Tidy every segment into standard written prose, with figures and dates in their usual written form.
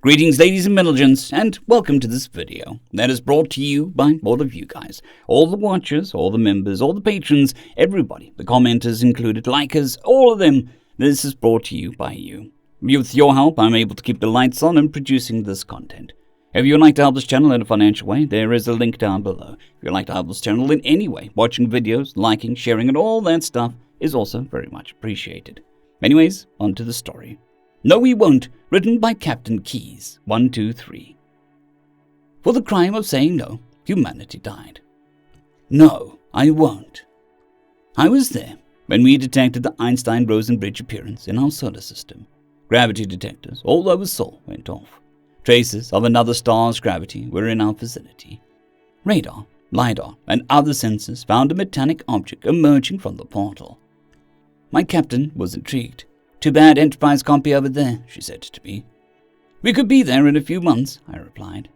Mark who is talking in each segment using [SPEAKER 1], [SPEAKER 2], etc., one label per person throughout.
[SPEAKER 1] Greetings ladies and gentlemen, and welcome to this video that is brought to you by all of you guys. All the watchers, all the members, all the patrons, everybody, the commenters included, likers, all of them. This is brought to you by you. With your help, I'm able to keep the lights on and producing this content. If you would like to help this channel in a financial way, there is a link down below. If you'd like to help this channel in any way, watching videos, liking, sharing, and all that stuff is also very much appreciated. Anyways, on to the story. No We Won't, written by Captain Keys, 123. For the crime of saying no, humanity died. No, I won't. I was there when we detected the Einstein-Rosen bridge appearance in our solar system. Gravity detectors all over Sol went off. Traces of another star's gravity were in our vicinity. Radar, LiDAR, and other sensors found a metallic object emerging from the portal. My captain was intrigued. Too bad Enterprise can't be over there, she said to me. We could be there in a few months, I replied.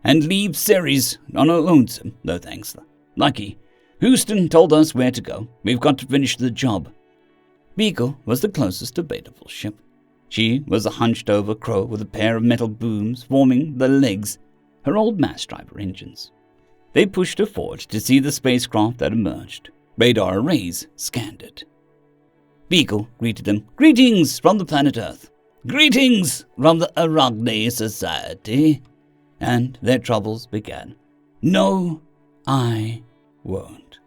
[SPEAKER 1] And leave Ceres on her lonesome, no thanks. Lucky. Houston told us where to go. We've got to finish the job. Beagle was the closest debatable ship. She was a hunched-over crow with a pair of metal booms forming the legs, her old mass driver engines. They pushed her forward to see the spacecraft that emerged. Radar arrays scanned it. Beagle greeted them. Greetings from the planet Earth. Greetings from the Arachne Society. And their troubles began. No, I won't.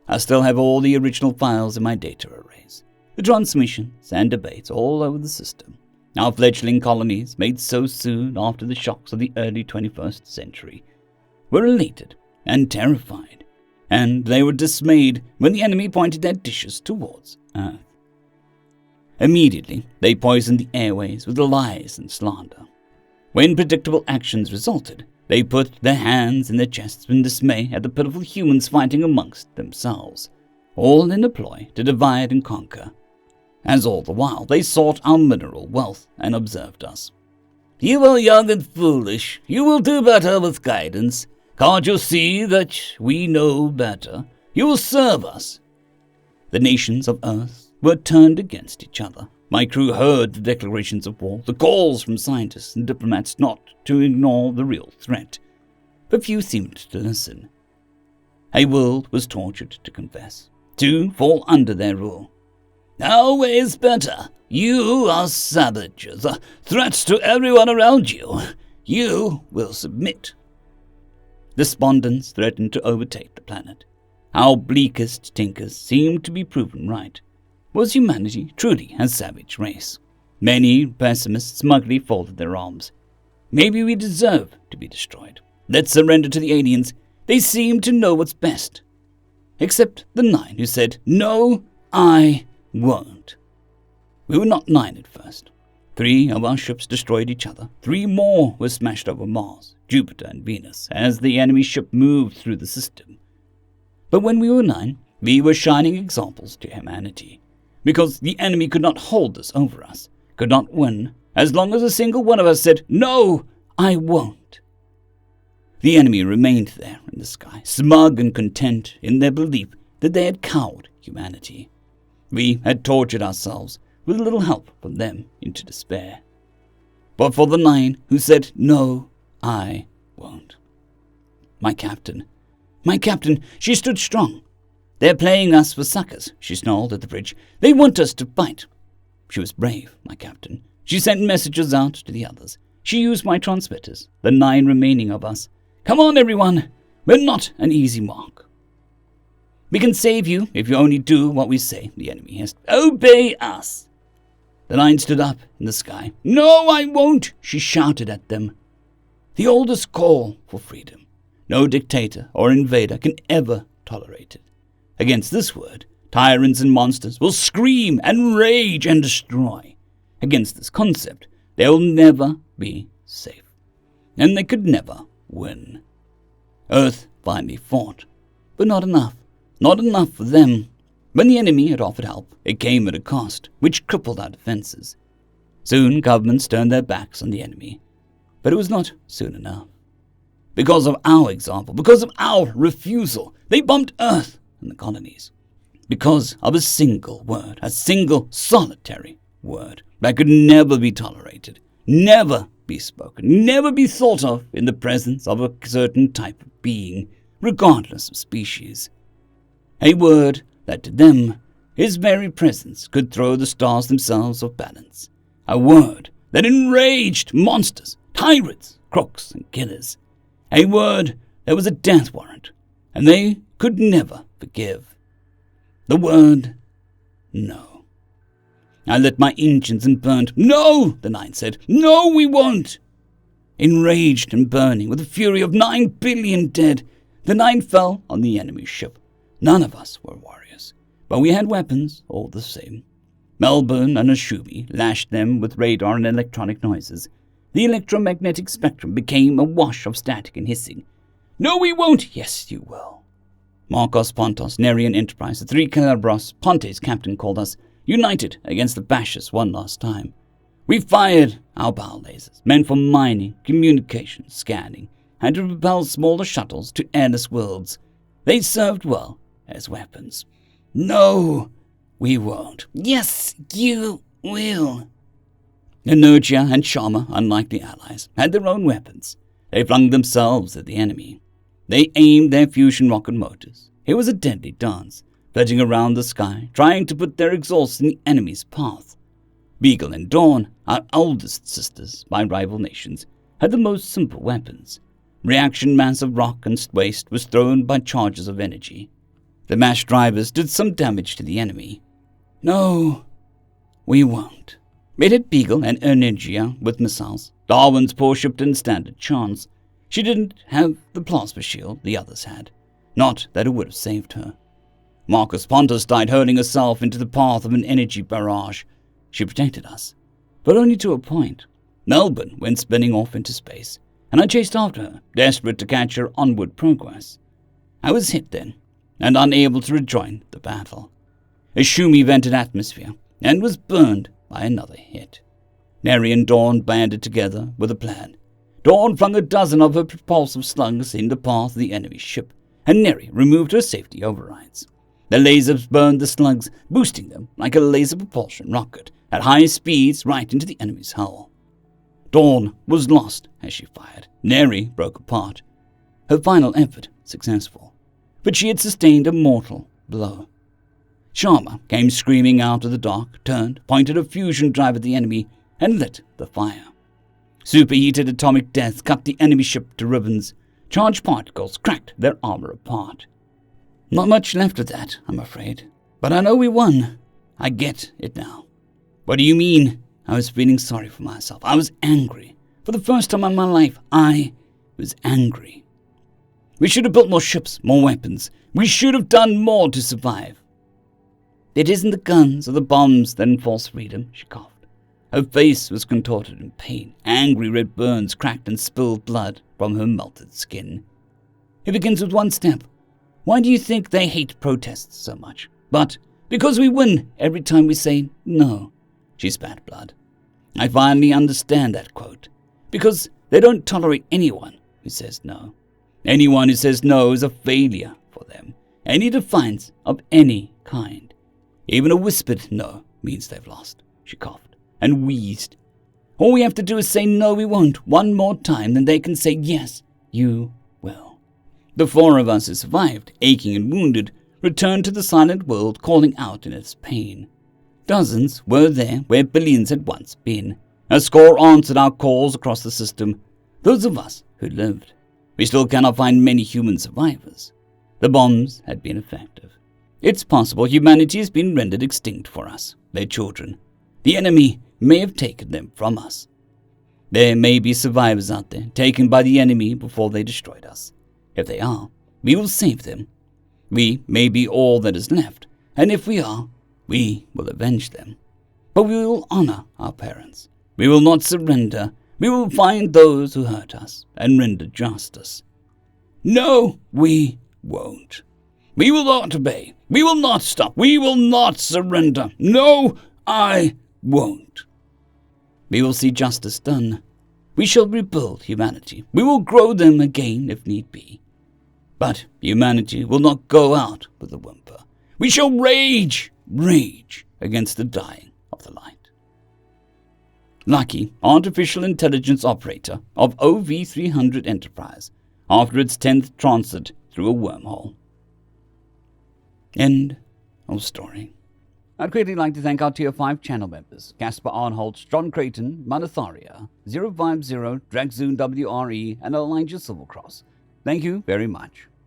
[SPEAKER 1] I still have all the original files in my data arrays. The transmissions and debates all over the system. Our fledgling colonies, made so soon after the shocks of the early 21st century, were elated and terrified. And they were dismayed when the enemy pointed their dishes towards Earth. Immediately, they poisoned the airways with lies and slander. When predictable actions resulted, they put their hands in their chests in dismay at the pitiful humans fighting amongst themselves, all in a ploy to divide and conquer. As all the while, they sought our mineral wealth and observed us. You are young and foolish. You will do better with guidance. Can't you see that we know better? You will serve us. The nations of Earth were turned against each other. My crew heard the declarations of war, the calls from scientists and diplomats not to ignore the real threat. But few seemed to listen. A world was tortured to confess, to fall under their rule. Our way is better. You are savages, threats to everyone around you. You will submit. Despondence threatened to overtake the planet. Our bleakest tinkers seemed to be proven right. Was humanity truly a savage race? Many pessimists smugly folded their arms. Maybe we deserve to be destroyed. Let's surrender to the aliens. They seem to know what's best. Except the 9 who said, no, I won't. We were not 9 at first. 3 of our ships destroyed each other. 3 more were smashed over Mars, Jupiter, and Venus as the enemy ship moved through the system. But when we were 9, we were shining examples to humanity, because the enemy could not hold this over us, could not win, as long as a single one of us said, no, I won't. The enemy remained there in the sky, smug and content in their belief that they had cowed humanity. We had tortured ourselves with a little help from them into despair. But for the 9 who said, no, I won't. My captain, she stood strong. They're playing us for suckers, she snarled at the bridge. They want us to fight. She was brave, my captain. She sent messages out to the others. She used my transmitters, the 9 remaining of us. Come on, everyone. We're not an easy mark. We can save you if you only do what we say, the enemy hissed. Obey us. The 9 stood up in the sky. No, I won't, she shouted at them. The oldest call for freedom. No dictator or invader can ever tolerate it. Against this word, tyrants and monsters will scream and rage and destroy. Against this concept, they will never be safe. And they could never win. Earth finally fought, but not enough. Not enough for them. When the enemy had offered help, it came at a cost, which crippled our defenses. Soon governments turned their backs on the enemy. But it was not soon enough. Because of our example, because of our refusal, they bombed Earth and the colonies. Because of a single word, a single solitary word that could never be tolerated, never be spoken, never be thought of in the presence of a certain type of being, regardless of species. A word that to them, his very presence could throw the stars themselves off balance. A word that enraged monsters, tyrants, crooks, and killers. A word that was a death warrant, and they could never forgive. The word, no. I lit my engines and burned. No, the Nine said. No, we won't. Enraged and burning with the fury of 9 billion dead, the Nine fell on the enemy ship. None of us were warriors, but we had weapons all the same. Melbourne and Ashumi lashed them with radar and electronic noises. The electromagnetic spectrum became a wash of static and hissing. No, we won't. Yes, you will. Marcos Pontos, Nerian Enterprise, the 3 Calabros, Ponte's captain called us, united against the Bashes one last time. We fired our bow lasers, meant for mining, communication, scanning, and to propel smaller shuttles to airless worlds. They served well as weapons. No, we won't. Yes, you will. Energia and Sharma, unlike the Allies, had their own weapons. They flung themselves at the enemy. They aimed their fusion rocket motors. It was a deadly dance, flitting around the sky, trying to put their exhaust in the enemy's path. Beagle and Dawn, our oldest sisters by rival nations, had the most simple weapons. Reaction mass of rock and waste was thrown by charges of energy. The mass drivers did some damage to the enemy. No, we won't. It hit Beagle and Energia with missiles. Darwin's poor ship didn't stand a chance. She didn't have the plasma shield the others had. Not that it would have saved her. Marcus Pontus died hurling herself into the path of an energy barrage. She protected us, but only to a point. Melbourne went spinning off into space, and I chased after her, desperate to catch her onward progress. I was hit then, and unable to rejoin the battle. Ashumi vented atmosphere, and was burned by another hit. Neri and Dawn banded together with a plan. Dawn flung a dozen of her propulsive slugs in the path of the enemy ship, and Neri removed her safety overrides. The lasers burned the slugs, boosting them like a laser propulsion rocket at high speeds right into the enemy's hull. Dawn was lost as she fired. Neri broke apart. Her final effort successful, but she had sustained a mortal blow. Sharma came screaming out of the dark, turned, pointed a fusion drive at the enemy, and lit the fire. Superheated atomic death cut the enemy ship to ribbons. Charged particles cracked their armor apart. Not much left of that, I'm afraid. But I know we won. I get it now. What do you mean? I was feeling sorry for myself. I was angry. For the first time in my life, I was angry. We should have built more ships, more weapons. We should have done more to survive. It isn't the guns or the bombs that enforce freedom, she coughed. Her face was contorted in pain. Angry red burns cracked and spilled blood from her melted skin. It begins with one step. Why do you think they hate protests so much? But because we win every time we say no. She spat blood. I finally understand that quote. Because they don't tolerate anyone who says no. Anyone who says no is a failure for them. Any defiance of any kind. Even a whispered no means they've lost. She coughed and wheezed. All we have to do is say no, we won't, one more time, then they can say yes, you will. The 4 of us who survived, aching and wounded, returned to the silent world, calling out in its pain. Dozens were there where billions had once been. A score answered our calls across the system, those of us who lived. We still cannot find many human survivors. The bombs had been effective. It's possible humanity has been rendered extinct for us, their children. The enemy may have taken them from us. There may be survivors out there taken by the enemy before they destroyed us. If they are, we will save them. We may be all that is left, and if we are, we will avenge them. But we will honor our parents. We will not surrender. We will find those who hurt us and render justice. No, we won't. We will not obey. We will not stop. We will not surrender. No, I won't. We will see justice done. We shall rebuild humanity. We will grow them again if need be. But humanity will not go out with a whimper. We shall rage against the dying of the light. Lucky artificial intelligence operator of OV-300 Enterprise after its 10th transit through a wormhole. End of story. I'd greatly like to thank our Tier 5 channel members, Casper Arnholt, John Creighton, Manatharia, 050, Dragzoon WRE, and Elijah Silvercross. Thank you very much.